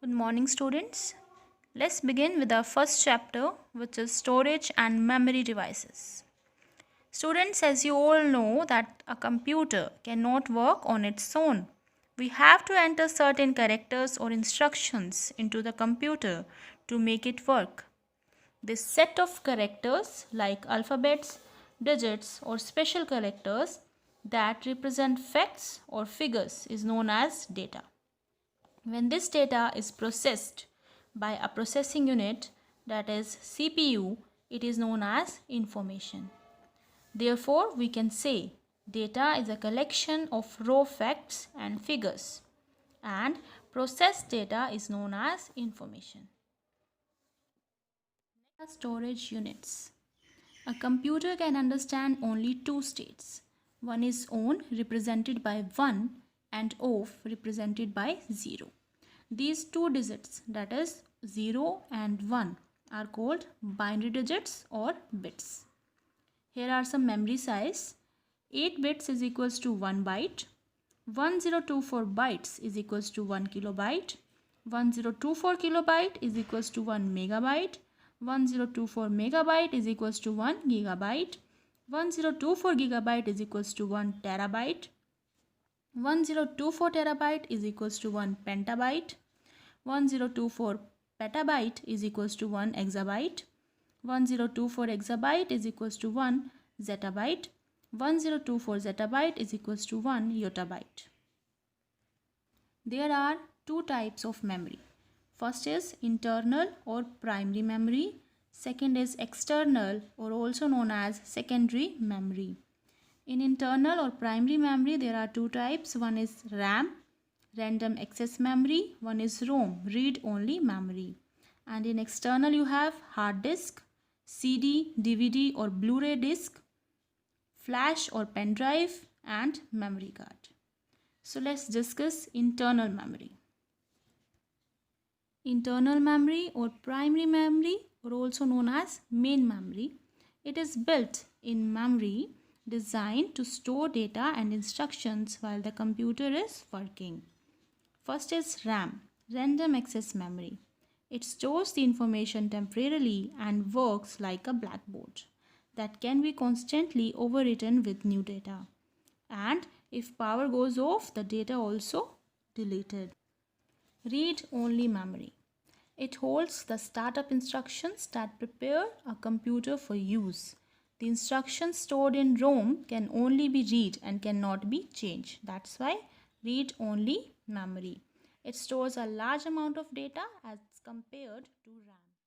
Good morning, students. Let's begin with our first chapter, which is storage and memory devices. Students, as you all know, that a computer cannot work on its own. We have to enter certain characters or instructions into the computer to make it work. This set of characters, like alphabets, digits, or special characters that represent facts or figures, is known as data. When this data is processed by a processing unit, that is CPU, it is known as information. Therefore, we can say data is a collection of raw facts and figures, and processed data is known as information. Storage units. A computer can understand only two states. One is on, represented by 1, and off, represented by 0. These two digits, that is 0 and 1, are called binary digits or bits. Here are some memory size. 8 bits is equals to 1 byte. 1024 bytes is equals to 1 kilobyte. 1024 kilobyte is equals to 1 megabyte. 1024 megabyte is equals to 1 gigabyte. 1024 gigabyte is equals to 1 terabyte. 1024 terabyte is equals to 1 petabyte. 1024 petabyte is equals to 1 exabyte. 1024 exabyte is equals to 1 zettabyte. 1024 zettabyte is equals to 1 yottabyte. There are two types of memory. First is internal or primary memory. Second is external or also known as secondary memory. In internal or primary memory, there are two types. One is RAM, random access memory. One is ROM, read-only memory. And in external, you have hard disk, CD, DVD or Blu-ray disc, flash or pen drive, and memory card. So let's discuss internal memory. Internal memory or primary memory, or also known as main memory, it is built in memory designed to store data and instructions while the computer is working. First is RAM, random access memory. It stores the information temporarily and works like a blackboard that can be constantly overwritten with new data. And if power goes off, the data also deleted. Read-only memory. It holds the startup instructions that prepare a computer for use. The instructions stored in ROM can only be read and cannot be changed. That's why read-only memory. It stores a large amount of data as compared to RAM.